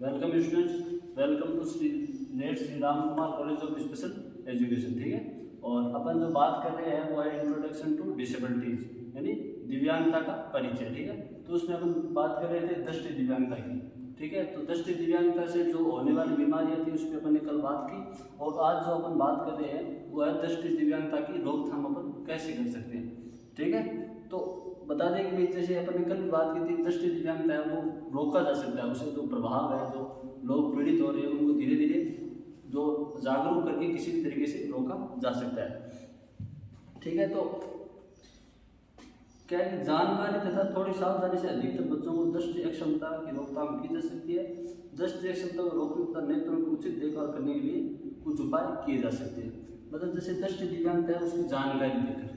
Welcome students, welcome to net Shri Ram Kumar college of special education. ठीक है, और अपन जो बात कर रहे हैं वो है इंट्रोडक्शन टू डिसेबिलिटीज, यानी दिव्यांगता का परिचय। ठीक है, तो उसमें अपन बात कर रहे थे दृष्टि दिव्यांगता की। ठीक है, तो दृष्टि दिव्यांगता से जो होने वाली बीमारियां थी उस पर अपन ने कल बात की, और आज जो अपन बात कर रहे हैं वो है दृष्टि दिव्यांगता की रोकथाम अपन कैसे कर सकते हैं। ठीक है, तो बता दें कि भाई जैसे अपन ने कल बात की थी, दृष्टि दिव्यांगता है वो रोका जा सकता है। उससे जो प्रभाव है, जो लोग पीड़ित हो रहे हैं उनको धीरे धीरे जो जागरूक करके किसी भी तरीके से रोका जा सकता है। ठीक है, तो क्या है, जानकारी तथा थोड़ी सावधानी से अधिकतर बच्चों को दृष्टि अक्षमता की रोकथाम की जा सकती है। दृष्टि अक्षमता को रोकने तथा नेत्रों की उचित देखभाल करने के लिए कुछ उपाय किए जा सकते हैं। मतलब जैसे दृष्टि दिव्यांगता है उसकी जानकारी देकर,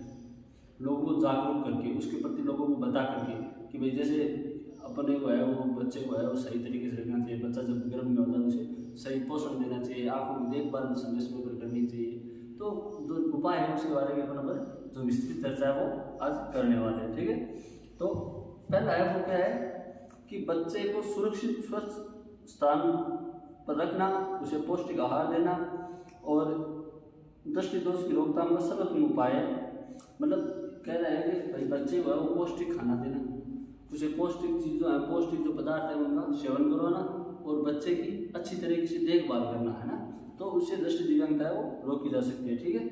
लोगों को जागरूक करके, उसके प्रति लोगों को बता करके कि भाई जैसे अपने को है वो बच्चे को है वो सही तरीके से रखना चाहिए। बच्चा जब गर्भ में होता है उसे सही पोषण देना चाहिए, आँखों की देखभाल समय समय पर करनी चाहिए। तो जो उपाय है उसके बारे में अपन पर जो विस्तृत चर्चा है वो आज करने वाले हैं। ठीक है, तो पहला है वो क्या है कि बच्चे को सुरक्षित स्वच्छ स्थान पर रखना, उसे पौष्टिक आहार देना, और दृष्टि दोष की रोकथाम का सर्वोत्तम उपाय है। मतलब कह रहा है कि भाई बच्चे को है वो पौष्टिक खाना देना, उसे पौष्टिक चीज़ों है, पौष्टिक जो पदार्थ है उनका सेवन करवाना, और बच्चे की अच्छी तरीके से देखभाल करना है ना, तो उससे दृष्टि दिव्यांगता है वो रोकी जा सकती है। ठीक है,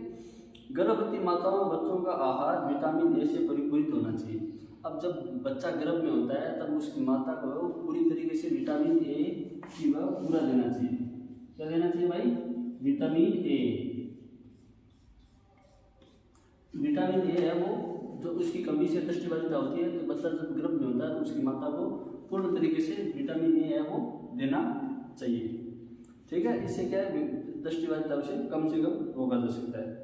गर्भवती माताओं बच्चों का आहार विटामिन ए से परिपूरित होना चाहिए। अब जब बच्चा गर्भ में होता है तब उसकी माता को वो पूरी तरीके से विटामिन ए की वह पूरा देना चाहिए। क्या देना चाहिए भाई? Vitamin A. विटामिन ए है वो जो उसकी कमी से दृष्टिबाधिता होती है, तो बच्चा जब गर्भ में होता है तो उसकी माता को पूर्ण तरीके से विटामिन ए है वो देना चाहिए। ठीक है, इससे क्या है दृष्टिबाधिता उसे कम से कम रोका जा सकता है।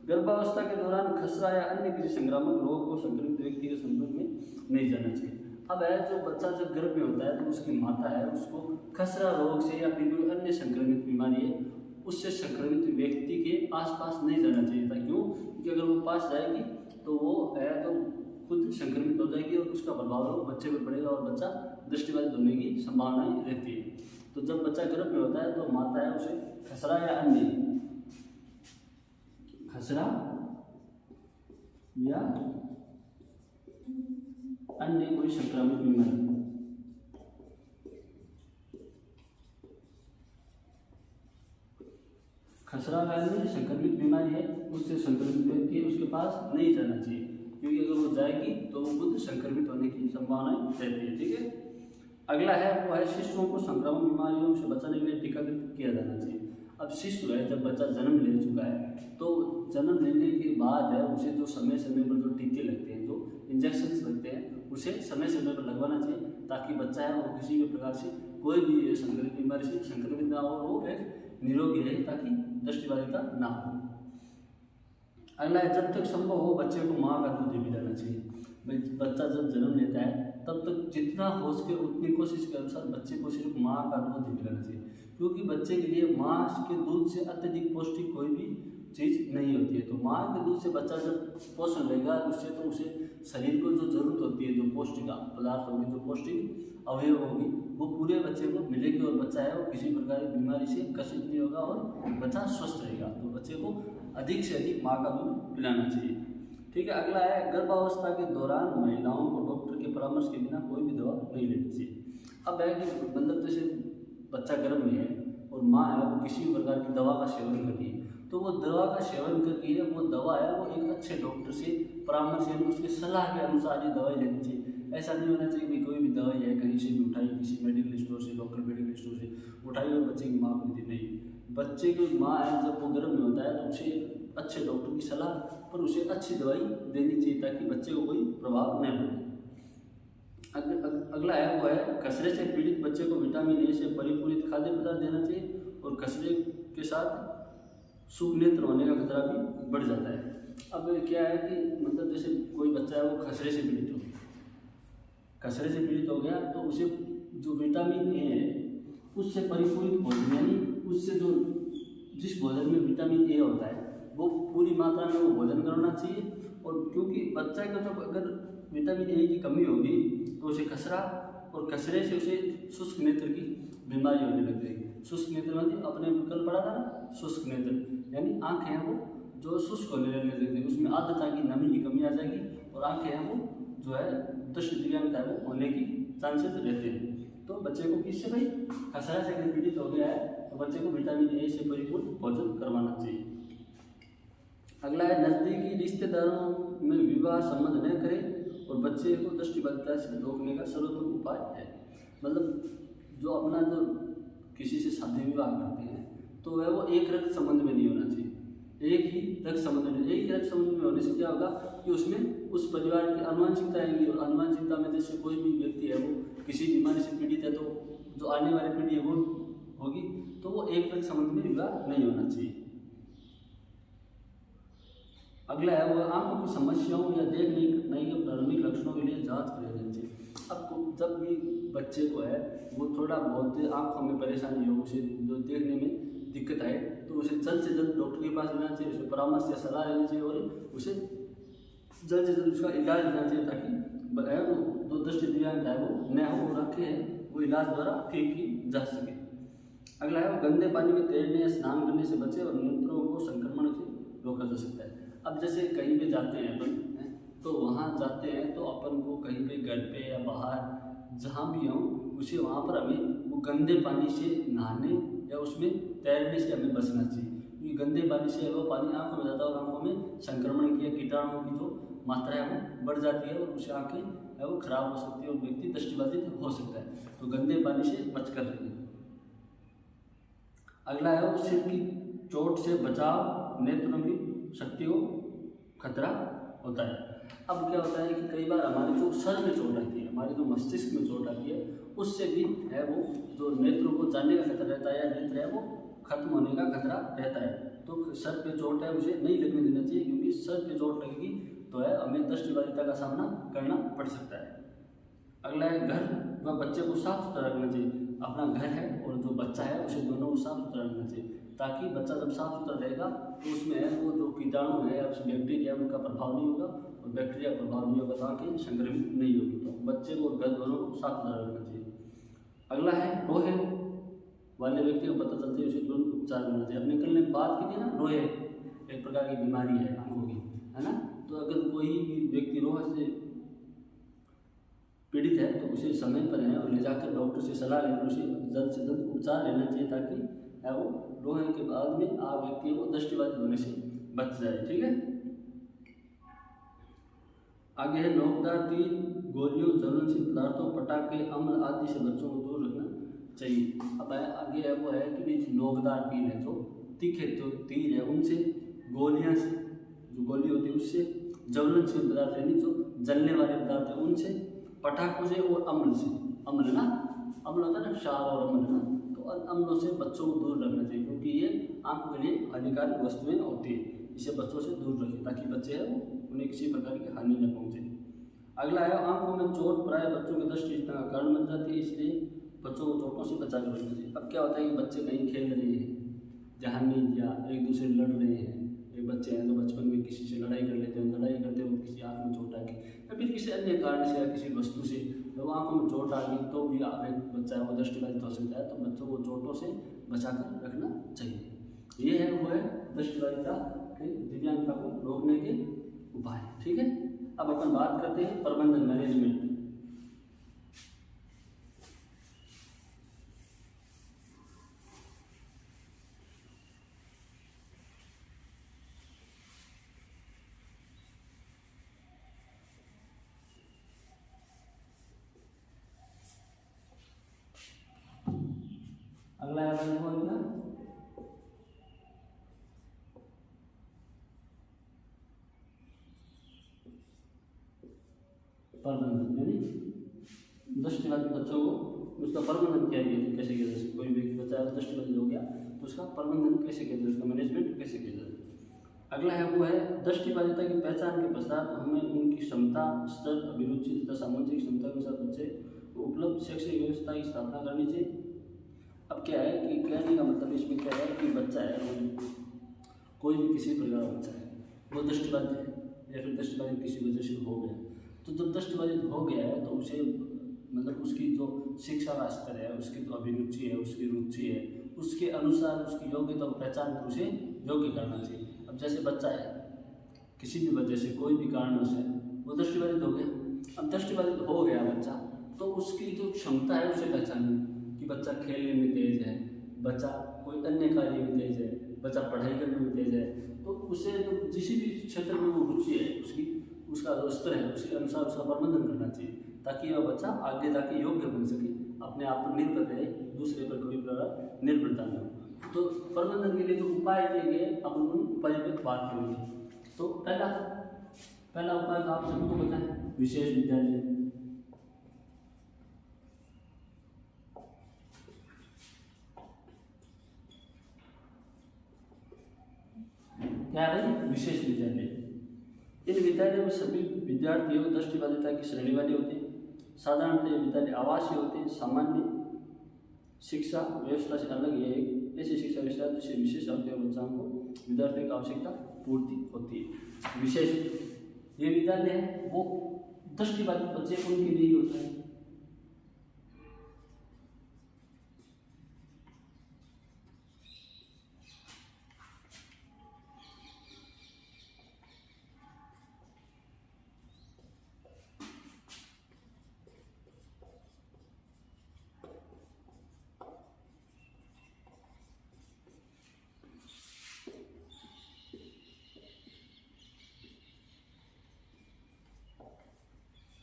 गर्भावस्था के दौरान खसरा या अन्य किसी संक्रामक रोग को संक्रमित व्यक्ति के संपर्क में नहीं जाना चाहिए। अब है जो बच्चा जब गर्भ में होता है तो उसकी माता है उसको खसरा रोग से या फिर कोई अन्य संक्रमित बीमारी है उससे संक्रमित व्यक्ति के आसपास नहीं जाना चाहिए था। क्यों? क्योंकि अगर वो पास जाएगी तो वो है तो खुद संक्रमित हो जाएगी और उसका प्रभाव बच्चे पर पड़ेगा और बच्चा दृष्टिबाधित होने की संभावनाएं रहती है। तो जब बच्चा गर्भ में होता है तो माता है उसे खसरा या अन्य कोई संक्रामक बीमारी, खसरा वाली संक्रमित बीमारी है उससे संक्रमित व्यक्ति है उसके पास नहीं जाना चाहिए, क्योंकि अगर वो जाएगी तो वो खुद संक्रमित होने की संभावना रहती है। ठीक है, अगला है वो है शिशुओं को संक्रामक बीमारियों से बचाने के लिए टीकाकरण किया जाना चाहिए। अब शिशु है जब बच्चा जन्म ले चुका है तो जन्म लेने के बाद है उसे जो समय समय पर जो टीके लगते हैं, जो इंजेक्शन लगते हैं, उसे समय समय पर लगवाना चाहिए ताकि बच्चा है वो किसी भी प्रकार से कोई भी संक्रमित बीमारी से संक्रमित ना हो, वो एक निरोगी रहे ताकि दृष्टिबाधिता ना हो। अगला है जब तक संभव हो बच्चे को माँ का दूध पिलाना चाहिए। बच्चा जब जन्म लेता है तब तक जितना हो सके उतनी कोशिश के अनुसार बच्चे को सिर्फ माँ का दूध पिलाना चाहिए, क्योंकि बच्चे के लिए माँ के दूध से अत्यधिक पौष्टिक कोई भी चीज़ नहीं होती है। तो माँ के दूध से बच्चा जब पोषण लेगा उससे तो उसे शरीर को जो जरूरत होती है, जो पौष्टिक पदार्थ होगी, जो पौष्टिक अवयव होगी, वो पूरे बच्चे को मिलेगी और बच्चा है वो किसी प्रकार की बीमारी से ग्रसित नहीं होगा और बच्चा स्वस्थ रहेगा। तो बच्चे को अधिक से अधिक माँ का दूध पिलाना चाहिए। ठीक है, अगला है गर्भावस्था के दौरान महिलाओं को डॉक्टर के परामर्श के बिना कोई भी दवा नहीं लेनी चाहिए। अब है कि मतलब जैसे बच्चा गर्भ में है और माँ है वो किसी भी प्रकार की दवा का सेवन कर रही है, तो वो दवा का सेवन कर रही है, वो दवा है वो एक अच्छे डॉक्टर से परामर्श यानी उसकी सलाह के अनुसार ही दवाई लेनी चाहिए। ऐसा नहीं होना चाहिए कि कोई भी दवाई है कहीं से भी उठाई, किसी मेडिकल स्टोर से, लोकल मेडिकल स्टोर से उठाई और बच्चे की माँ को दी। नहीं, बच्चे की माँ है जब वो गर्भ में होता है तो उसे अच्छे डॉक्टर की सलाह पर उसे अच्छी दवाई देनी चाहिए ताकि बच्चे को कोई प्रभाव न पड़े। अगला है वो है खसरे से पीड़ित बच्चे को विटामिन ए से परिपूरित खाद्य पदार्थ देना चाहिए, और खसरे के साथ सूख नेत्र होने का खतरा भी बढ़ जाता है। अब क्या है कि मतलब जैसे कोई बच्चा है वो खसरे से पीड़ित हो गया तो उसे जो विटामिन ए है उससे परिपूरित भोजन, यानी उससे जो जिस भोजन में विटामिन ए होता है वो पूरी मात्रा में वो भोजन करना चाहिए। और क्योंकि बच्चा का जो अगर विटामिन ए की कमी होगी तो उसे खसरा, और खसरे से उसे शुष्क नेत्र की बीमारी होने लग जाएगी। शुष्क नेत्र मतलब अपने कल पढ़ा था ना, शुष्क नेत्र यानी आंखें हैं वो जो शुष्क होने लगने लगती है, उसमें आर्द्रता की नमी की कमी आ जाएगी और आंखें हैं वो जो है दृष्टि दिव्यांगता है वो होने की चांसेस रहते हैं। तो बच्चे को किससे भाई खसरा से अगर पीड़ित हो गया है तो बच्चे को विटामिन ए से परिपूर्ण भोजन करवाना चाहिए। अगला है नज़दीकी रिश्तेदारों में विवाह संबंध न करें और बच्चे को दृष्टिबाधिता से रोकने का सर्वोत्तम उपाय है। मतलब जो अपना जो किसी से शादी विवाह करते हैं तो वह वो एक रक्त संबंध में नहीं होना चाहिए, एक ही रक्त संबंध में। एक ही रक्त संबंध में होने से क्या होगा कि उसमें उस परिवार की अनुवांशिकता आएंगी और अनुवांशिकता में जैसे कोई भी व्यक्ति है वो किसी बीमारी से पीड़ित है तो जो आने वाली पीढ़ी है वो होगी, तो वो एक रक्त संबंध में विवाह नहीं होना चाहिए। अगला है वो आंखों की समस्याओं या देखने नहीं के प्रारंभिक लक्षणों के लिए जांच कराई जानी चाहिए। अब जब भी बच्चे को है वो थोड़ा बहुत आंखों में परेशानी हो, उसे जो देखने में दिक्कत आए तो उसे जल्द से जल्द डॉक्टर के पास लेना चाहिए, उसे परामर्श या सलाह लेनी चाहिए और उसे जल्द से जल्द उसका इलाज लेना चाहिए ताकि वो जो दृष्टि दिव्यांगता है वो न हो और आंखें हैं वो इलाज द्वारा ठीक की जा सके। अगला है वो गंदे पानी में तैरने या स्नान करने से बचे और नेत्रों को संक्रमण से रोका जा सकता है। अब जैसे कहीं पे जाते हैं अपन तो वहाँ जाते हैं तो अपन को कहीं पे घर पे या बाहर जहाँ भी हो उसे वहाँ पर हमें वो गंदे पानी से नहाने या उसमें तैरने से हमें बचना चाहिए, क्योंकि गंदे पानी से वो पानी आँखों में जाता है और आँखों में संक्रमण की या कीटाणुओं की जो मात्रा है वो बढ़ जाती है और उससे आँखें है वो खराब हो सकती है और व्यक्ति दृष्टिबाधित हो सकता है। तो गंदे पानी से बच कर रहिए। अगला है वो सिर की चोट से बचाव, नेत्रों की शक्ति को खतरा होता है। अब क्या होता है कि कई बार हमारे जो सर में चोट आती है, हमारे जो मस्तिष्क में चोट आती है, उससे भी है वो जो नेत्रों को जाने का खतरा रहता है या नेत्र है वो खत्म होने का खतरा रहता है। तो सर पे चोट है उसे नहीं लगने देना चाहिए, क्योंकि सर पे चोट लगेगी तो है हमें दृष्टिबाधिता का सामना करना पड़ सकता है। अगला है घर व बच्चे को साफ सुथरा रखना चाहिए। अपना घर है और जो बच्चा है उसे दोनों को साफ सुथरा रखना चाहिए, ताकि बच्चा जब साफ सुथरा रहेगा तो उसमें है वो जो कीटाणु है या बैक्टीरिया उनका प्रभाव नहीं होगा और बैक्टीरिया प्रभाव नहीं होगा तो आँखें संक्रमित नहीं होगी। तो बच्चे को और घर दोनों को साफ सुथरा रखना चाहिए। अगला है रोहे वाले व्यक्ति को पता चलते है उसे तुरंत उपचार करना चाहिए। अपने कल ने बात की थी ना, रोहे एक प्रकार की बीमारी है आँखों की, है ना। तो अगर कोई भी व्यक्ति रोह से पीड़ित है तो उसे समय पर है और ले जाकर डॉक्टर से सलाह लेकर उसे जल्द से जल्द उपचार लेना चाहिए, ताकि है वो रोहे के बाद में आप व्यक्ति को दृष्टिबाधित होने से बच जाए। ठीक है। आगे है नोकदार तीर, गोलियों, ज्वलनशील पदार्थों, पटाखे, अम्ल आदि से बच्चों को दूर रखना चाहिए। अब आगे है वो है कि नोकदार तीर है, जो तीखे जो तीर है उनसे, गोलियां से जो गोली होती है उससे, ज्वलनशील पदार्थ यानी जो जलने वाले पदार्थ है उनसे, पटाखों से और अम्ल से। अम्ल ना, अम्ल होता है ना, क्षार और अम्ल ना, तो अम्लों से बच्चों को दूर रखना चाहिए, क्योंकि ये आंखों के लिए हानिकारक वस्तुएं होती है। इसे बच्चों से दूर रखें ताकि बच्चे हैं उन्हें किसी प्रकार की हानि न पहुंचे। अगला है आंखों में चोट प्राय बच्चों की दृष्टिहीनता का कारण बन जाती है, इसलिए बच्चों को चोटों से बचा कर रखना चाहिए। अब क्या होता है कि बच्चे कहीं खेल रहे हैं, जहाँ नहीं या एक दूसरे लड़ रहे हैं, एक बच्चे हैं जो बचपन में किसी से लड़ाई कर लेते हैं, लड़ाई करते वक्त किसी आँख में चोट आ गई या फिर किसी अन्य कारण से या किसी वस्तु से जब आँखों में चोट आ गई तो भी एक बच्चा है वो दृष्टिबाधित हो सकता है। तो बच्चों को चोटों से बचा कर रखना चाहिए। ये है वो है दृष्टिबाधिता के दिव्यांगता को रोकने के उपाय। ठीक है। अब अपन बात करते हैं प्रबंधन, मैनेजमेंट। अगला है अपन को इतना प्रबंधन, यानी दृष्टिबाधित बच्चों को उसका प्रबंधन क्या है, कैसे किया जाए। कोई भी बच्चा दृष्टिबाधित हो गया तो उसका प्रबंधन कैसे किया जाए, उसका मैनेजमेंट कैसे किया जाए। अगला है वो है दृष्टिबाधिता की पहचान के पश्चात हमें उनकी क्षमता, स्तर, अभिरुचि तथा सामाजिक क्षमता के साथ बच्चे को उपलब्ध शैक्षिक व्यवस्था की स्थापना करनी चाहिए। अब क्या है कि कहने का मतलब इसमें क्या है कि बच्चा है कोई भी किसी प्रकार का बच्चा है वो दृष्टिबाधित है या फिर दृष्टिबाधित किसी वजह से हो गया, तो जब दृष्टिबाधित हो गया है तो उसे मतलब उसकी जो शिक्षा का स्तर है, उसकी जो अभिरुचि है, उसकी रुचि है, उसके अनुसार उसकी योग्यता को पहचान कर उसे योग्य करना चाहिए। अब जैसे बच्चा है, किसी भी वजह से कोई भी कारणों से वो दृष्टिबाधित हो गया। अब दृष्टिबाधित हो गया बच्चा, तो उसकी जो क्षमता है उसे पहचानिए कि बच्चा खेलने में तेज है, बच्चा कोई अन्य कार्य में तेज है, बच्चा पढ़ाई करने में तेज है। तो उसे जो जिस भी क्षेत्र में वो रुचि है उसका जो स्तर है उसके अनुसार उसका प्रबंधन करना चाहिए, ताकि वह बच्चा आगे जाके योग्य बन सके, अपने आप पर निर्भर रहे, दूसरे पर कोई प्रकार निर्भरता न हो। तो प्रबंधन के लिए जो उपाय दिए गए अपन उन उपायों पर बात करेंगे। तो पहला उपाय तो आप सभी को पता है, विशेष विद्यालय। क्या है भाई? विशेष विद्यालय। इन विद्यालयों में सभी विद्यार्थियों दृष्टिबाधिता की श्रेणी वाले होते हैं। साधारणतः विद्यालय आवासीय होते हैं। सामान्य शिक्षा व्यवस्था से अलग ये एक ऐसी शिक्षा व्यवस्था जिससे विशेष आवश्यकता बच्चों को विद्यार्थियों की आवश्यकता पूर्ति होती है। विशेष ये विद्यालय है वो दृष्टिबाधित बच्चे उनके लिए ही होता है।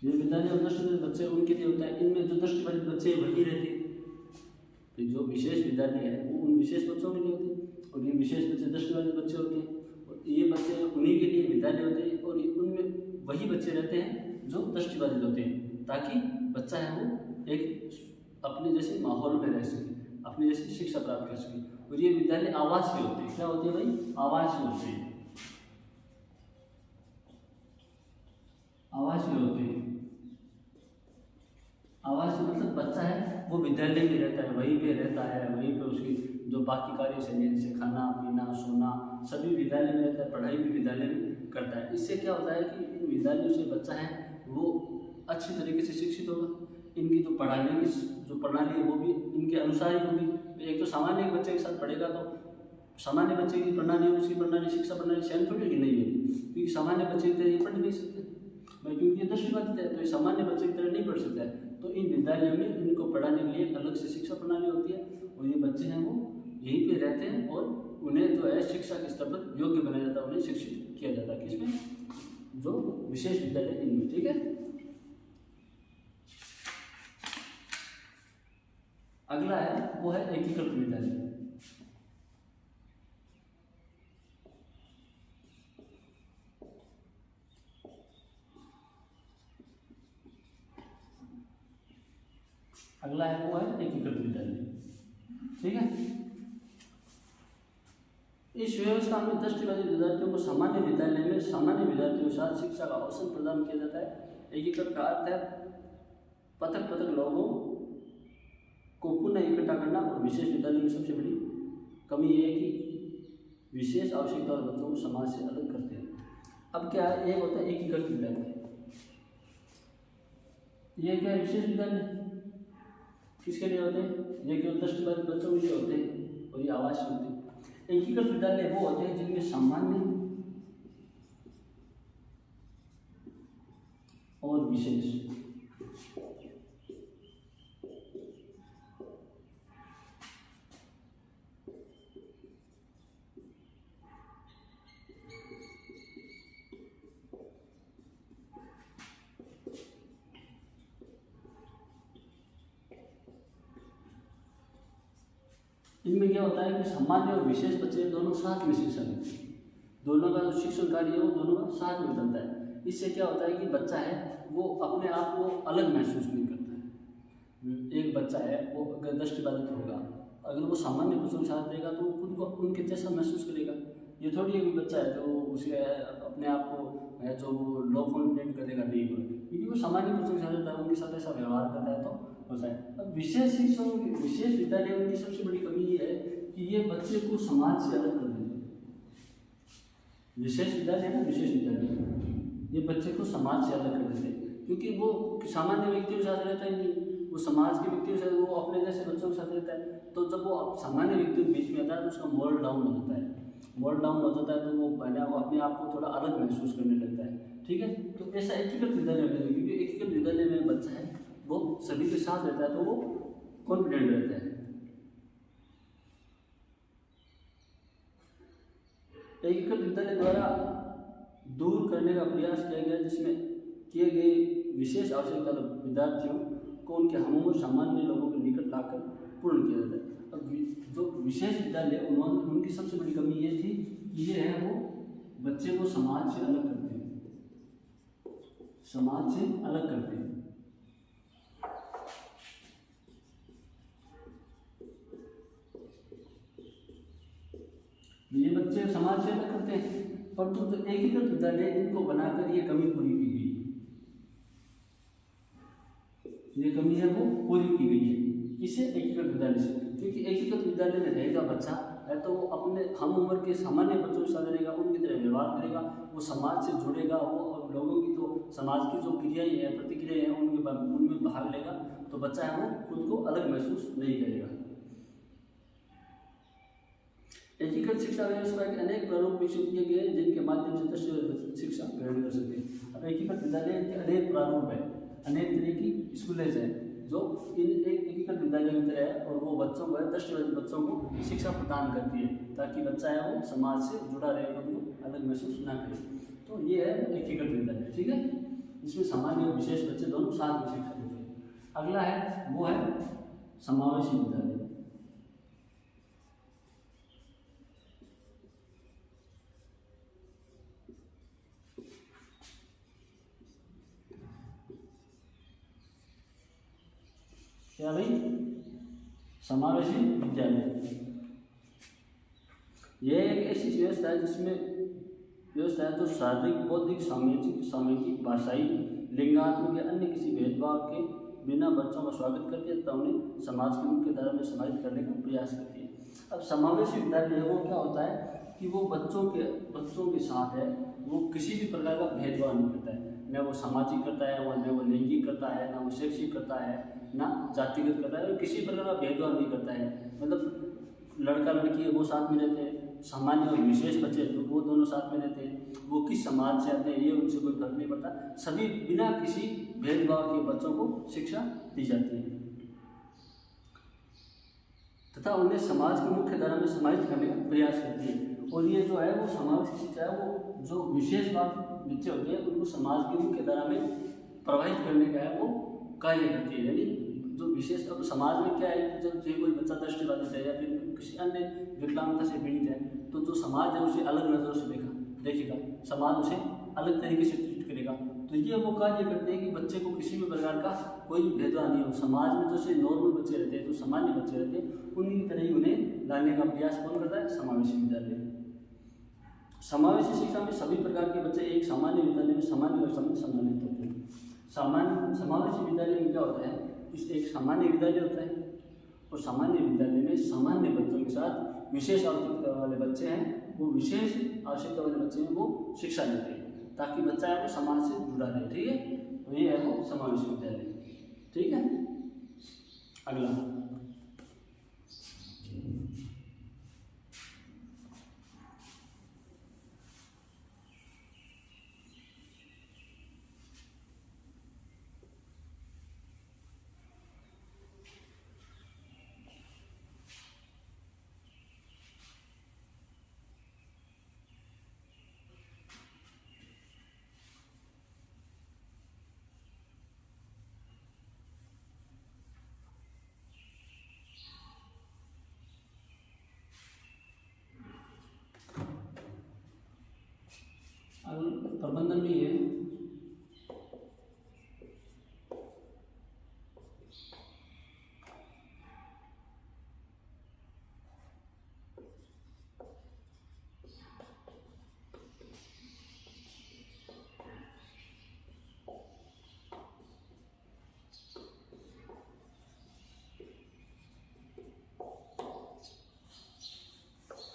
ये विद्यालय और दृष्टिबाधित बच्चे उनके लिए होता है। इनमें जो दृष्टिबाधित बच्चे वही रहते हैं। तो जो विशेष विद्यालय है वो उन विशेष बच्चों के लिए होते हैं, और ये विशेष बच्चे दृष्टिबाधित बच्चे होते हैं, और ये बच्चे उन्हीं के लिए विद्यालय होते हैं, और उनमें वही बच्चे रहते हैं जो दृष्टिबाधित होते हैं, ताकि बच्चा है वो एक अपने जैसे माहौल में रह सके, अपनी जैसी शिक्षा प्राप्त कर सके। और ये विद्यालय आवासीय होते हैं। क्या होते हैं भाई? आवासीय होते हैं। आवासीय होते हैं। आवासीय मतलब बच्चा है वो विद्यालय में रहता है, वहीं पे रहता है, वहीं पे उसकी जो बाकी कार्य से जैसे खाना पीना सोना सभी विद्यालय में रहता है, पढ़ाई भी विद्यालय में करता है। इससे क्या होता है कि इन विद्यालयों से बच्चा है वो अच्छी तरीके से शिक्षित होगा। इनकी जो पढ़ाने की जो प्रणाली है वो भी इनके अनुसार ही होगी। एक तो सामान्य बच्चे के साथ पढ़ेगा तो सामान्य बच्चे की प्रणाली उसकी प्रणाली शिक्षा प्रणाली सेम थोड़ी की नहीं होगी, क्योंकि सामान्य बच्चे की तरह ये पढ़ नहीं सकते, क्योंकि ये दृष्टिबाधित है तो ये सामान्य बच्चे की तरह नहीं पढ़ सकता है। तो इन विद्यालयों में इनको पढ़ाने के लिए अलग से शिक्षा प्रणाली होती है, और ये बच्चे हैं वो यहीं पे रहते हैं, और उन्हें जो है शिक्षा के स्तर पर योग्य बनाया जाता है, उन्हें शिक्षित किया जाता है। किसमें? जो विशेष विद्यालय इनमें। ठीक है। अगला है वो है एकीकृत विद्यालय। अगला है वो है एकीकृत विद्यालय। ठीक है। इस व्यवस्था में दृष्टिबाधित विद्यार्थियों को सामान्य विद्यालय में सामान्य विद्यार्थियों के साथ शिक्षा का अवसर प्रदान किया जाता है। एकीकृत का अर्थ है पृथक पृथक लोगों को पुनः इकट्ठा करना, और विशेष विद्यालय की सबसे बड़ी कमी यह है कि विशेष आवश्यकता और बच्चों को समाज से अलग करते हैं। अब क्या है? एक होता है एकीकृत विद्यालय, ये क्या है? विशेष विद्यालय किसके लिए होते हैं? ये केवल दृष्टिबाधित बच्चों के लिए होते हैं, और ये आवासीय होते हैं। एकीकृत विद्यालय वो होते हैं जिनमें सामान्य और विशेष इनमें क्या होता है कि सामान्य और विशेष बच्चे दोनों साथ में शिक्षा लेते हैं। दोनों का जो शिक्षण कार्य है वो दोनों का साथ में चलता है। इससे क्या होता है कि बच्चा है वो अपने आप को अलग महसूस नहीं करता है। एक बच्चा है वो अगर दृष्टिबाधित होगा, अगर वो सामान्य बच्चों के साथ रहेगा तो वो खुद को उनके जैसा महसूस करेगा। ये थोड़ी एक बच्चा है जो उसे अपने आप को है जो वो लो कॉन्फिडेंट करेगा नहीं, क्योंकि वो सामान्य बच्चों के साथ रहता है, उनके साथ ऐसा व्यवहार करता है तो होता है। अब विशेष शिक्षकों विशेष विद्यालयों की सबसे बड़ी कमी ये है कि ये बच्चे को समाज से अलग कर देते हैं। विशेष विद्यालय ना, विशेष विद्यालय ये बच्चे को समाज से अलग कर देते हैं, क्योंकि वो सामान्य व्यक्तियों के साथ रहता ही नहीं, वो समाज के व्यक्तियों से वो अपने जैसे बच्चों के साथ रहता है, तो जब वो सामान्य व्यक्तियों के बीच में आता है तो उसका मोरल डाउन हो जाता है। मोरल डाउन हो जाता है तो वो अपने आप को थोड़ा अलग महसूस करने लगता है। ठीक है, तो ऐसा एकीकृत विद्यालय में, क्योंकि एकीकृत विद्यालय में बच्चा है वो सभी के साथ रहता है तो वो कॉन्फिडेंट रहता है। एकीकृत विद्यालय द्वारा दूर करने का प्रयास किया गया, जिसमें किए गए विशेष आवश्यकता विद्यार्थियों को उनके हमउम्र सामान्य लोगों के निकट लाकर पूर्ण किया जाता है। अब जो विशेष विद्यालय उनकी सबसे बड़ी कमी ये थी कि ये है वो बच्चे को समाज से अलग करते हैं, समाज से अलग करते हैं। ये बच्चे समाज से अलग करते हैं, परंतु जो एकीकृत विद्यालय इनको बनाकर ये कमी पूरी की गई, ये कमी है वो पूरी की गई है। किसे? एकीकृत विद्यालय से। क्योंकि एकीकृत विद्यालय में रहेगा बच्चा है तो वो अपने हम उम्र के सामान्य बच्चों के साथ रहेगा, उनकी तरह व्यवहार करेगा, वो समाज से जुड़ेगा, वो लोगों की जो समाज की जो क्रियाएं हैं, प्रतिक्रियाएं हैं, उनमें भाग लेगा, तो बच्चा है वो खुद को अलग महसूस नहीं करेगा। एकीकृत शिक्षा व्यवस्था के अनेक प्रारूप विकसित किए गए जिनके माध्यम से दृष्टि शिक्षा ग्रहण कर सकते हैं। अब एकीकृत विद्यालय के अनेक प्रारूप है, अनेक तरह की स्कूलेज हैं जो इन एकीकृत विद्यालय की तरह है, और वो बच्चों को दृष्टिबाधित बच्चों को शिक्षा प्रदान करती है ताकि बच्चा है वो समाज से जुड़ा रहे, खुद को अलग महसूस ना करे। तो ये है एकीकृत विद्यालय। ठीक है, जिसमें सामान्य और विशेष बच्चे दोनों साथ में शिक्षा देते हैं। अगला है वो है समावेशी विद्यालय। क्या भाई? समावेशी विद्यालय यह एक ऐसी व्यवस्था है जो शारीरिक, बौद्धिक, सामाजिक, भाषाई, लिंगात्मक या अन्य किसी भेदभाव के बिना बच्चों का स्वागत करती है तथा उन्हें समाज की मुख्य धारा में समाहित करने का प्रयास करती है। अब समावेशी विद्यालय वो क्या होता है कि वो बच्चों के साथ है, वो किसी भी प्रकार का भेदभाव नहीं करता है, न वो सामाजिक करता है, न वो लैंगिक करता है, न वो शैक्षिक करता है, ना जातिगत करता है, किसी प्रकार का भेदभाव नहीं करता है। मतलब लड़का लड़की है वो साथ में रहते हैं, सामान्य और विशेष बच्चे वो दोनों साथ में रहते हैं, वो किस समाज से आते हैं ये उनसे कोई फर्क नहीं पड़ता, सभी बिना किसी भेदभाव के बच्चों को शिक्षा दी जाती है तथा उन्हें समाज की मुख्य धारा में समाहित करने का प्रयास करती है। और ये जो है वो समाज की शिक्षा है, वो जो विशेष बच्चे होते हैं उनको समाज की मुख्य धारा में प्रभावित करने का है वो कार्य करती है। यानी जो विशेष, अब समाज में क्या है कि जब कोई बच्चा दृष्टिबाधित है या फिर किसी अन्य विकलांगता से पीड़ित है, तो जो समाज है उसे अलग नज़रों से देखेगा, समाज उसे अलग तरीके से ट्रीट करेगा। तो ये वो कार्य करते हैं कि बच्चे को किसी भी प्रकार का कोई भेदभाव नहीं हो, समाज में जैसे नॉर्मल बच्चे रहते हैं, जो सामान्य बच्चे रहते हैं, उन्हीं की तरह ही उन्हें लाने का प्रयास कौन करता है? समावेशी विद्यालय। समावेशी शिक्षा में सभी प्रकार के बच्चे एक सामान्य विद्यालय में सामान्य व्यवस्था में सम्मिलित होते हैं। समावेशी विद्यालय में क्या होता है? इस एक सामान्य विद्यालय होता है और सामान्य विद्यालय में सामान्य बच्चों के साथ विशेष आवश्यकता वाले बच्चे हैं, वो विशेष आवश्यकता वाले बच्चे हैं वो शिक्षा लेते हैं ताकि बच्चा है वो समाज से जुड़ा रहे। ठीक है, तो ये है वो समावेशी विद्यालय। ठीक है, अगला प्रबंधन भी है।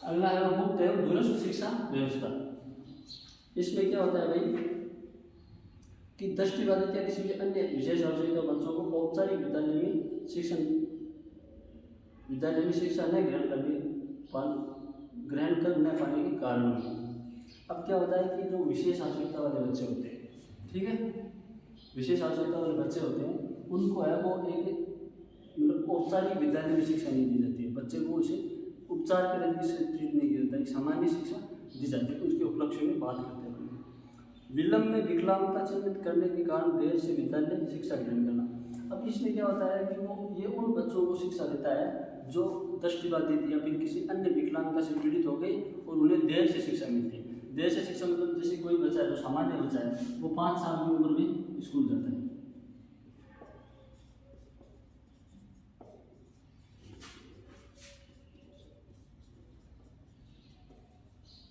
अगला है मुक्त एवं दूरस्थ शिक्षा व्यवस्था। इसमें क्या होता है भाई कि दृष्टिबाधित या किसी भी अन्य विशेष आवश्यकता बच्चों को औपचारिक विद्यालय में शिक्षा न ग्रहण कर न पाने के कारण। अब क्या होता है कि जो विशेष आवश्यकता वाले बच्चे होते हैं, ठीक है, विशेष आवश्यकता वाले बच्चे होते हैं, उनको है वो एक मतलब औपचारिक विद्यालय में शिक्षा नहीं दी जाती है। बच्चे को उसे उपचार के तरीके से ट्रीट नहीं किया जाता है, सामान्य शिक्षा दी जाती है। उसके उपलक्ष्य में बात करते हैं। विलंब में विकलांगता चिन्हित करने के कारण देर से विद्यालय शिक्षा ग्रहण करना। अब इसमें क्या होता है कि वो ये उन बच्चों को शिक्षा देता है जो दृष्टिबाधित या फिर किसी अन्य विकलांगता से पीड़ित हो गई और उन्हें देर से शिक्षा मिलती है। देर से शिक्षा मतलब जैसे कोई बच्चा है जो सामान्य बच्चा है, वो 5 साल की उम्र में स्कूल जाता है,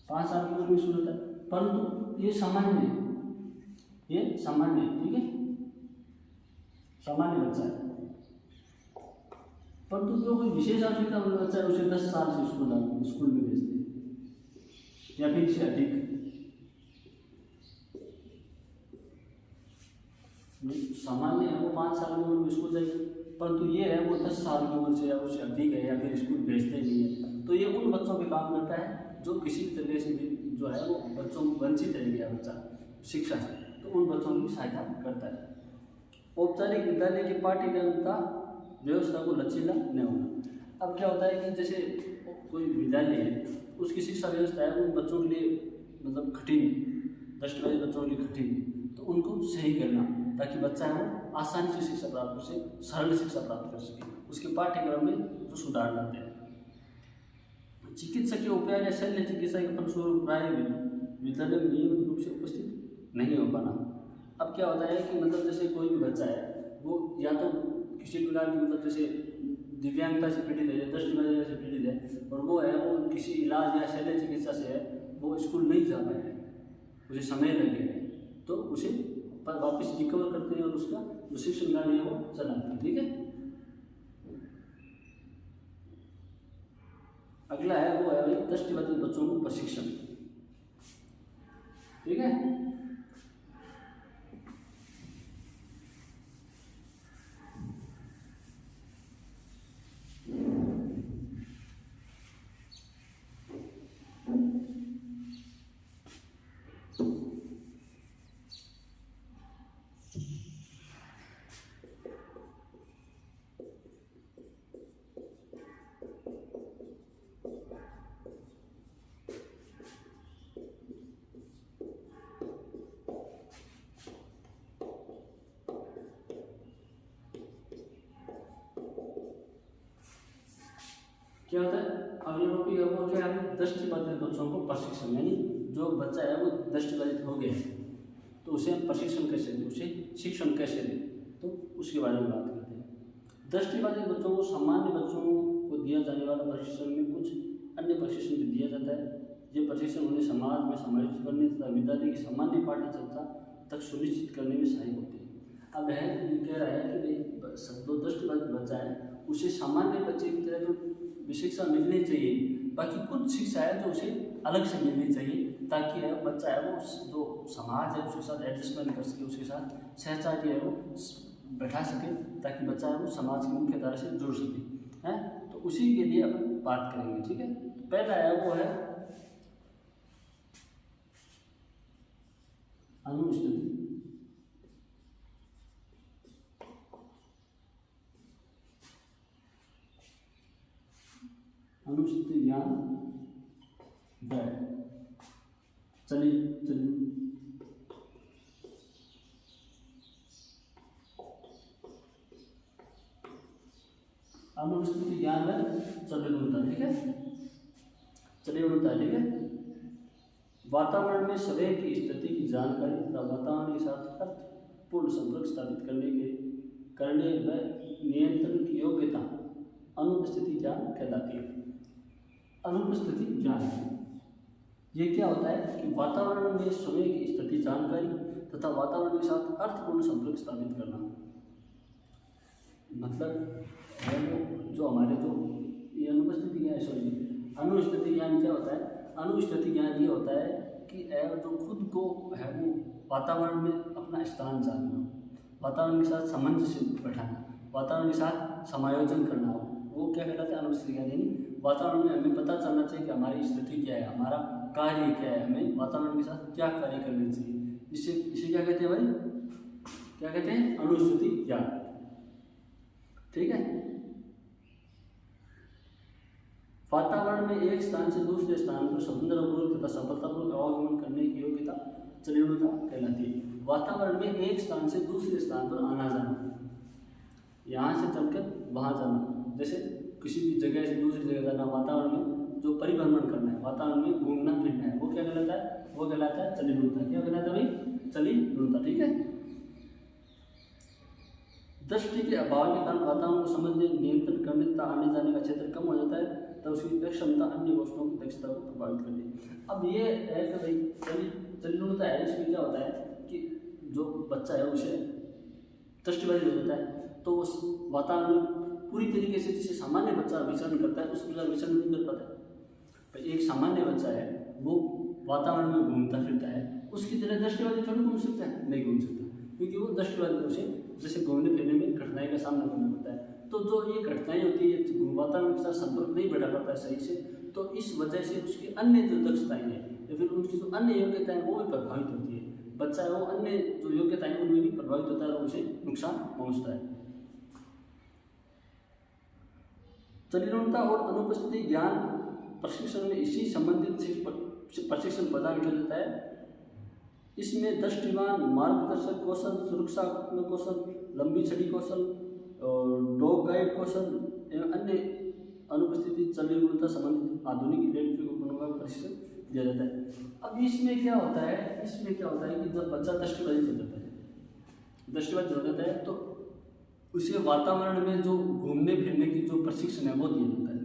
5 साल की उम्र में स्कूल जाता है, परंतु ये सामान्य है, ये सामान्य है, ठीक है, सामान्य बच्चा है। परंतु जो कोई विशेष आवश्यकता वाला बच्चा है उसे 10 साल से स्कूल में भेजते हैं या फिर इससे अधिक। सामान्य है वो 5 साल की उम्र में स्कूल जाएगी, परंतु ये है वो 10 साल की उम्र से या उससे अधिक है या फिर स्कूल भेजते नहीं है। तो ये उन बच्चों पे काम करता है जो किसी भी तरीके से भी जो है वो बच्चों को वंचित रह गया बच्चा शिक्षा से, तो उन बच्चों की सहायता करता है। औपचारिक विद्यालय के पाठ्यक्रम का व्यवस्था को लचीला न होना। अब क्या होता है कि जैसे कोई विद्यालय है, उसकी शिक्षा व्यवस्था है उन बच्चों के लिए मतलब कठिन है, दृष्टिबाधित बच्चों के लिए कठिन है, तो उनको सही करना ताकि बच्चा है वो आसानी से शिक्षा प्राप्त कर सके, सरल शिक्षा प्राप्त कर सके। उसके पाठ्यक्रम में जो सुधार लाते हैं। चिकित्सकीय उपचार या शल्य चिकित्सा के फलस्वरूप प्राय विद्यालय में नियमित रूप से उपस्थित नहीं हो पाना। अब क्या होता है कि मतलब जैसे कोई भी बच्चा है वो या तो किसी प्रकार की मतलब जैसे दिव्यांगता से पीड़ित है या दृष्टिबाधिता से पीड़ित है और वो है वो किसी इलाज या शल्य चिकित्सा से है वो स्कूल नहीं जा पाए हैं, उसे समय लगे है, तो उसे वापस रिकवर करते हैं और उसका जो शिक्षण कार्य है वो चलाते हैं, ठीक है। अगला है वो है दृष्टिबाधित बच्चों को प्रशिक्षण, ठीक है। क्या होता है अगला टॉपिक है वो क्या है दृष्टिबाधित बच्चों को प्रशिक्षण, यानी जो बच्चा है वो दृष्टिबाधित हो गया है तो उसे हम प्रशिक्षण कैसे दें, उसे शिक्षण कैसे दें, तो उसके बारे में बात करते हैं। दृष्टिबाधित बच्चों को सामान्य बच्चों को दिया जाने वाला प्रशिक्षण में कुछ अन्य प्रशिक्षण भी दिया जाता है। ये प्रशिक्षण उन्हें समाज में समायोजित करने तथा विद्यालय की सामान्य पाठ्यचर्या तक सुनिश्चित करने में सहायक होते हैं। अब है ये कह रहा है कि जो दृष्टिबाधित बच्चा है उसे सामान्य बच्चे की तरह जो शिक्षा मिलनी चाहिए, बाकी कुछ शिक्षा है जो उसे अलग से मिलनी चाहिए ताकि है बच्चा है वो जो समाज है उसके साथ एडजस्टमेंट कर सके, उसके साथ सहचार्य है वो बैठा सके ताकि बच्चा है वो समाज की मुख्य धारा से जुड़ सके, है। तो उसी के लिए अपन बात करेंगे, ठीक है। पहला है वो है अनुस्थिति। अनुस्थिति ज्ञान चलिए अनुस्थिति ज्ञान है चलिए, ठीक है, चलिए ठीक है। वातावरण में समय की स्थिति की जानकारी तथा वातावरण के साथ अर्थपूर्ण संपर्क स्थापित करने व नियंत्रण की योग्यता अनुपस्थिति ज्ञान कहलाती है। अनुपस्थिति ज्ञान ये क्या होता है कि वातावरण में समय की स्थिति जानकारी तथा वातावरण के साथ अर्थपूर्ण संपर्क स्थापित करना, मतलब है वो जो हमारे जो ये अनुपस्थिति ज्ञान अनुस्थिति ज्ञान क्या होता है। अनुस्थिति ज्ञान ये होता है कि जो खुद को है वो वातावरण में अपना स्थान जानना, वातावरण के साथ सामंजस्य बैठाना, वातावरण के साथ समायोजन करना हो, वो क्या कहलाता है? अनुपस्थिति ज्ञान। यानी वातावरण में हमें पता चलना चाहिए कि हमारी स्थिति क्या है, हमारा कार्य क्या है, हमें वातावरण के साथ क्या कार्य करने चाहिए। इसे क्या कहते हैं भाई? क्या कहते हैं? अनुस्थिति ज्ञान। ठीक है। वातावरण में एक स्थान से दूसरे स्थान पर स्वतंत्रपूर्वक तथा सफलतापूर्वक आवागमन करने की योग्यता चलनीयता कहलाती है। वातावरण में एक स्थान से दूसरे स्थान पर आना जाना, यहाँ से चलकर वहाँ जाना, जैसे किसी भी जगह से दूसरी जगह जाना, वातावरण में जो परिभ्रमण करना है, वातावरण में घूमना फिरना है, वो क्या कहलाता है? वो कहलाता है चलनीयता। क्या कहलाता है भाई? चलनीयता। ठीक है। दृष्टि के अभाव के कारण वातावरण को समझने, नियंत्रण करने तथा आने जाने का क्षेत्र कम हो जाता है, तो उसकी क्षमता अन्य वस्तुओं की दक्षता को प्रभावित करती है। अब ये है कि भाई चलनीयता है, इसमें क्या होता है कि जो बच्चा है उसे दृष्टिबाधित हो जाता है, तो उस वातावरण में पूरी तरीके से जिसे सामान्य बच्चा विचरण करता है उस प्रकार विचरण नहीं कर पाता है। भाई एक सामान्य बच्चा है, वो वातावरण में घूमता फिरता है, उसकी तरह दृष्टिबाधित थोड़ी घूम सकता है? नहीं घूम सकता, क्योंकि वो दृष्टिबाधित उसे जैसे घूमने फिरने में कठिनाई का सामना करना पड़ता है। तो जो ये कठिनाई होती है, वातावरण के साथ संपर्क नहीं बैठा पाता है सही से, तो इस वजह से उसकी अन्य जो दक्षताएं हैं या फिर उनकी जो अन्य योग्यताएं वो भी प्रभावित होती है। बच्चा है वो अन्य जो योग्यताएं उनमें भी प्रभावित होता है और उसे नुकसान पहुंचता है। चलनीयता और अनुपस्थिति ज्ञान प्रशिक्षण में इसी संबंधित प्रशिक्षण प्रदान किया जाता है। इसमें दृष्टिमान, मार्गदर्शक कौशल, सुरक्षात्मक कौशल, लंबी छड़ी कौशल, डॉग गाइड कौशल एवं अन्य अनुपस्थिति चलनीयता संबंधित आधुनिक इलेक्ट्रिक उपकरणों का प्रशिक्षण दिया जाता है। अब इसमें क्या होता है? इसमें क्या होता है कि जब बच्चा दृष्टिबाधित हो जाता है, दृष्टिबाधित हो जाता है तो उसे वातावरण में जो घूमने फिरने की जो प्रशिक्षण है वो दिया जाता है।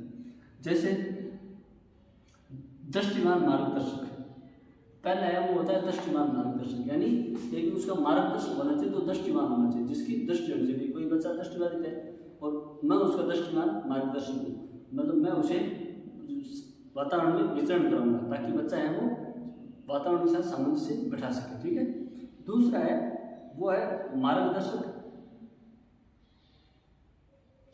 जैसे दृष्टिमान मार्गदर्शक, पहला है वो होता है दृष्टिमान मार्गदर्शक, यानी एक उसका मार्गदर्शक होना चाहिए तो दृष्टिमान होना चाहिए, जिसकी दृष्टि होनी चाहिए। कोई बच्चा दृष्टिबाधित है और मैं उसका दृष्टिमान मार्गदर्शक हूँ, मतलब मैं उसे वातावरण में विचरण कराऊंगा ताकि बच्चा है वो वातावरण के साथ सामंजस्य बैठा सके। ठीक है। दूसरा है वो है मार्गदर्शक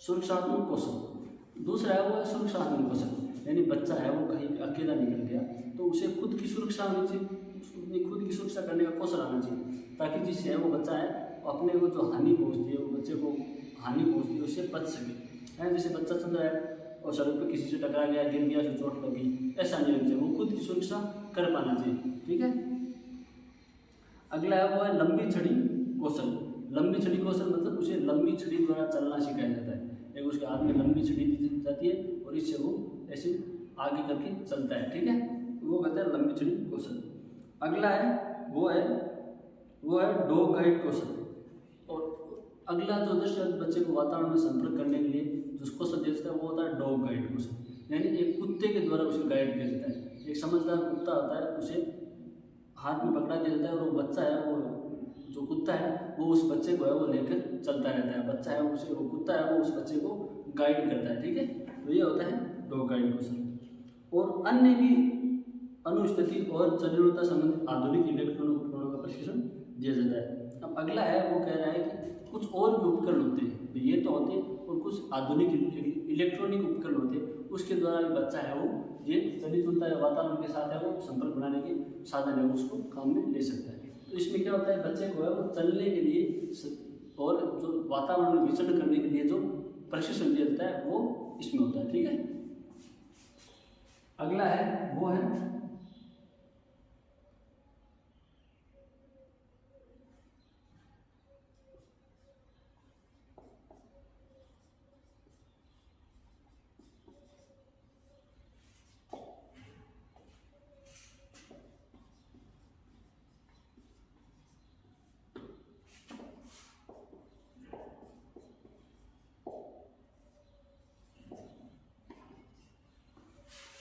सुरक्षात्मक कौशल। दूसरा है वो है सुरक्षात्मक कौशल, यानी बच्चा है वो कहीं अकेला निकल गया तो उसे खुद की सुरक्षा होनी चाहिए, उसको अपनी खुद की सुरक्षा करने का कौशल आना चाहिए, ताकि जिससे है वो बच्चा है अपने को जो हानि पहुंचती है, वो बच्चे को हानि पहुंचती है उससे बच सके। है जैसे बच्चा चल रहा है और सड़क पर किसी से टकरा गया, गिर गया, से चोट लगी, ऐसा नहीं होना चाहिए, वो खुद की सुरक्षा कर पाना चाहिए। ठीक है। अगला है वो है लंबी छड़ी कौशल। लंबी छड़ी कौशल मतलब उसे लंबी छड़ी द्वारा चलना सिखाया जाता है। एक उसके हाथ में लंबी छड़ी दी जाती है और इससे वो ऐसे आगे करके चलता है। ठीक है, वो कहते हैं लंबी छड़ी कौशल। अगला है वो है डॉग गाइड कौशल। और अगला जो दृष्टिबाधित बच्चे को वातावरण में संपर्क करने के लिए जो कौशल दिया जाता है वो होता है डॉग गाइड कौशल, यानी एक कुत्ते के द्वारा उसे गाइड किया जाता है। एक समझदार कुत्ता होता है, उसे हाथ में पकड़ा दिया जाता है और वो बच्चा है वो जो कुत्ता है वो उस बच्चे को है वो लेकर चलता रहता है। बच्चा है उसे, वो कुत्ता है वो उस बच्चे को गाइड करता है। ठीक है, तो ये होता है डॉग गाइड कौशल। और अन्य भी अनुस्थिति और चलनीयता संबंधित आधुनिक इलेक्ट्रॉनिक उपकरणों का प्रशिक्षण दिया जाता है। अब अगला है वो कह रहा है कि कुछ और भी उपकरण होते हैं, ये तो होते हैं, और कुछ आधुनिक इलेक्ट्रॉनिक उपकरण होते हैं, उसके द्वारा भी बच्चा है वो ये चलनीयता या वातावरण के साथ है वो संपर्क बनाने के साधन है उसको काम में ले सकता है। तो इसमें क्या होता है, बच्चे को है वो चलने के लिए और जो वातावरण में विचरण करने के लिए जो प्रशिक्षण दिया जाता है वो इसमें होता है। ठीक है, अगला है वो है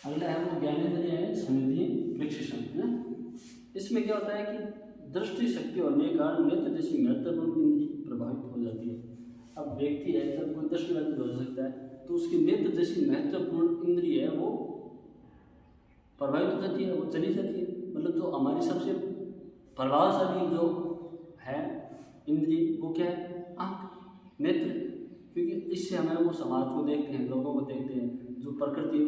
वो ज्ञानेंद्रिय है स्मृति प्रशिक्षण है। इसमें क्या होता है कि दृष्टि शक्ति होने के कारण नेत्र जैसी महत्वपूर्ण इंद्रिय प्रभावित हो जाती है। अब व्यक्ति है जब कोई दृष्टिबाधित हो सकता है तो उसकी नेत्र जैसी महत्वपूर्ण इंद्रिय है वो प्रभावित हो जाती है, वो चली जाती है। मतलब जो हमारी सबसे प्रभावशाली जो है इंद्रिय वो क्या है, आँख, नेत्र, क्योंकि इससे हमें वो समाज को देखते हैं, लोगों को देखते हैं, जो प्रकृति है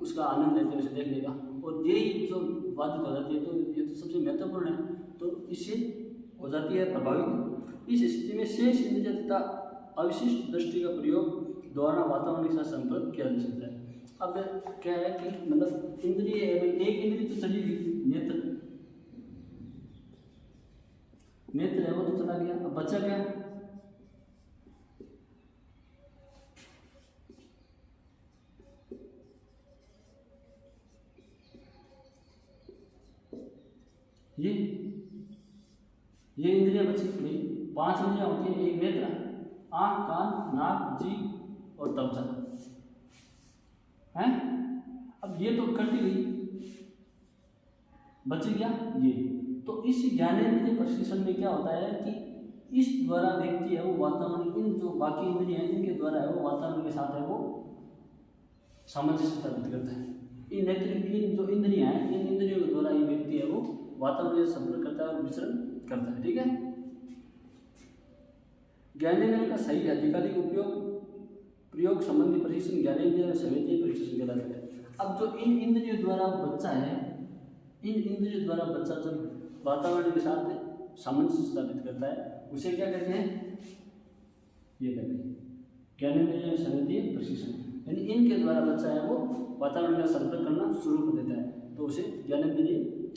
उसका आनंद लेते हैं उसे देखने का, और यही जो बाधित हो जाती है तो ये तो सबसे महत्वपूर्ण है, तो इससे हो जाती है प्रभावित। इस स्थिति में शेष इंद्रिय तथा अविशिष्ट दृष्टि का प्रयोग द्वारा वातावरण के साथ संपर्क किया जा सकता है। अब क्या है कि मतलब इंद्रिय है, एक इंद्रिय तो चली गई, नेत्र है वो तो चला गया, अब बचा क्या, ये इंद्रियां बची भाई, 5 इंद्रियां होती है, एक नेत्र, आँख, कान, नाक, जीभ और त्वचा है। अब ये तो कट गई, बच गया ये। तो इस ज्ञानेंद्रिय प्रशिक्षण में क्या होता है कि इस द्वारा व्यक्ति है वो वातावरण, इन जो बाकी इंद्रिय हैं इनके द्वारा है वो वातावरण के साथ है वो सामंजस्य स्थापित करता है। इन नेत्र, इन जो इंद्रियां हैं इन इंद्रियों के द्वारा ये व्यक्ति है वो वातावरण से संपर्क करता है और विचरण करता है, ठीक है। ज्ञानेंद्रिय का सही आधिकारिक प्रयोग संबंधी प्रशिक्षण ज्ञानेंद्रिय संवेदीय प्रशिक्षण कहलाता है। अब जो इन इंद्रियों द्वारा बच्चा है, इन इंद्रियों द्वारा बच्चा जब वातावरण के साथ सामंजस्य स्थापित करता है उसे क्या कहते हैं, ये कहते हैं ज्ञानेंद्रिय संवेदीय प्रशिक्षण। यानी इनके द्वारा बच्चा है वो वातावरण का संपर्क करना शुरू कर देता है, तो उसे ज्ञानेंद्रिय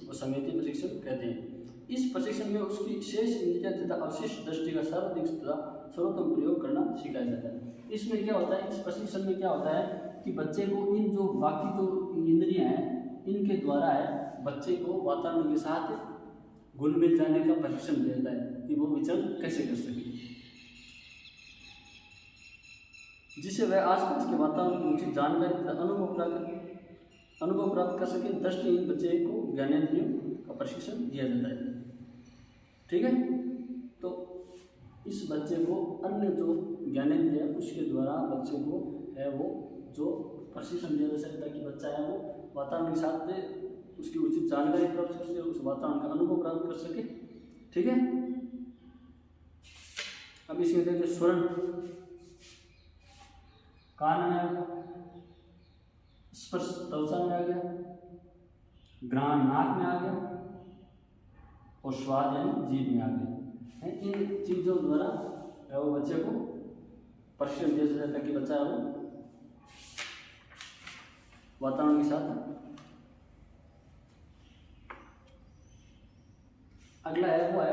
और संवेदीय प्रशिक्षण कहते हैं। इस प्रशिक्षण में उसकी शेष इंद्रिय तथा अवशिष्ट दृष्टि का सर्वाधिक तथा सर्वोत्तम प्रयोग करना सिखाया जाता है। इसमें क्या होता है, इस प्रशिक्षण में क्या होता है कि बच्चे को इन जो बाकी जो इंद्रियां हैं इनके द्वारा है बच्चे को वातावरण के साथ घुल मिल जाने का प्रशिक्षण दिया जाता है कि वो विचरण कैसे कर सके, जिससे वह आसपास के वातावरण की उचित जानकारी तथा अनुभव प्राप्त कर सके। दृष्टिहीन बच्चे को ज्ञानेंद्रियों का प्रशिक्षण दिया जाता है, ठीक है। तो इस बच्चे को अन्य जो ज्ञानेंद्रिय है उसके द्वारा बच्चे को है वो जो प्रशिक्षण दिया जा सकता है ताकि बच्चा है वो वातावरण के साथ उसकी उचित जानकारी प्राप्त कर सके, उस वातावरण का अनुभव प्राप्त कर सके, ठीक है। अब इसमें देखिए स्वर्ण कान में आ गया, स्पर्श त्वचा में आ गया, घ्राण नाक में आ गया और स्वाद यानी जीभ में आ गया। इन चीजों द्वारा वो बच्चे को प्रशिक्षण दिया जाता है ताकि बच्चा वो वातावरण के साथ। अगला है वो है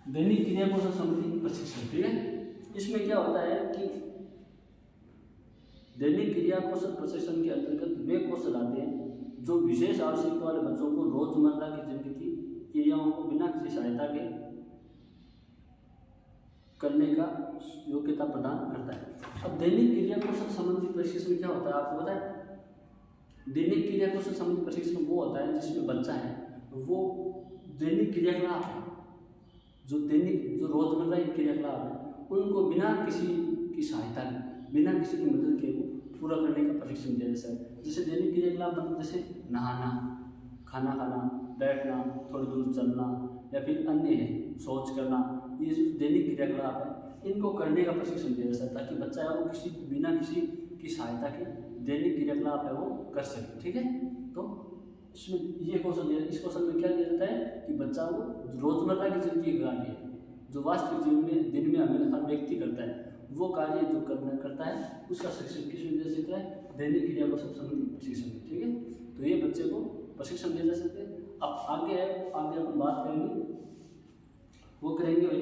दैनिक क्रिया कौशल संबंधी प्रशिक्षण, ठीक है। इसमें क्या होता है कि दैनिक क्रिया कौशल प्रशिक्षण के अंतर्गत वे कौशल आते हैं जो विशेष आवश्यकता वाले बच्चों को रोजमर्रा की जिंदगी क्रियाओं को बिना किसी सहायता के करने का योग्यता प्रदान करता है। अब दैनिक क्रिया कौशल संबंधी प्रशिक्षण क्या होता है आपको पता है। दैनिक क्रिया कौशल संबंधी प्रशिक्षण वो होता है जिसमें बच्चा है वो दैनिक क्रियाकलाप है, जो रोजमर्रा की क्रियाकलाप है उनको बिना किसी की सहायता के, बिना किसी की मदद के वो पूरा करने का प्रशिक्षण दिया जाता है। जैसे दैनिक क्रियाकलाप मतलब जैसे नहाना, खाना खाना, बैठना, थोड़ी दूर चलना या फिर अन्य है शौच करना, ये जो दैनिक क्रियाकलाप है इनको करने का प्रशिक्षण दिया जाता है ताकि बच्चा है वो बिना किसी की सहायता के दैनिक क्रियाकलाप है वो कर सके, ठीक है। तो इसमें ये कौशल दिया, इस कौशल में क्या दिया जाता है कि बच्चा वो रोजमर्रा की जिंदगी का कार्य है जो वास्तविक जीवन में दिन में हमें हर व्यक्ति करता है, वो कार्य जो करता है उसका शिक्षण किस में दे सकता है, दैनिक क्रिया कौशल संबंधी प्रशिक्षण, ठीक है। तो ये बच्चे को प्रशिक्षण दिया जा सकते हैं। अब आगे है, आगे अपन बात करेंगे, वो करेंगे भाई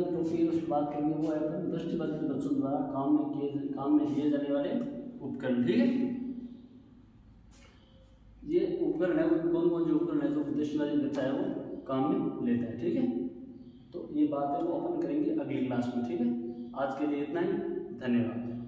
टॉपिक है उस पर बात करेंगे, वो है अपन दृष्टिबाधित बच्चों द्वारा काम में लिए जाने वाले उपकरण। ठीक है, ये उपकरण है, कौन कौन से उपकरण है जो दृष्टिबाधित बच्चा है वो काम में लेता है। ठीक है, तो ये बात है वो अपन करेंगे अगली क्लास में। ठीक है, आज के लिए इतना ही, धन्यवाद।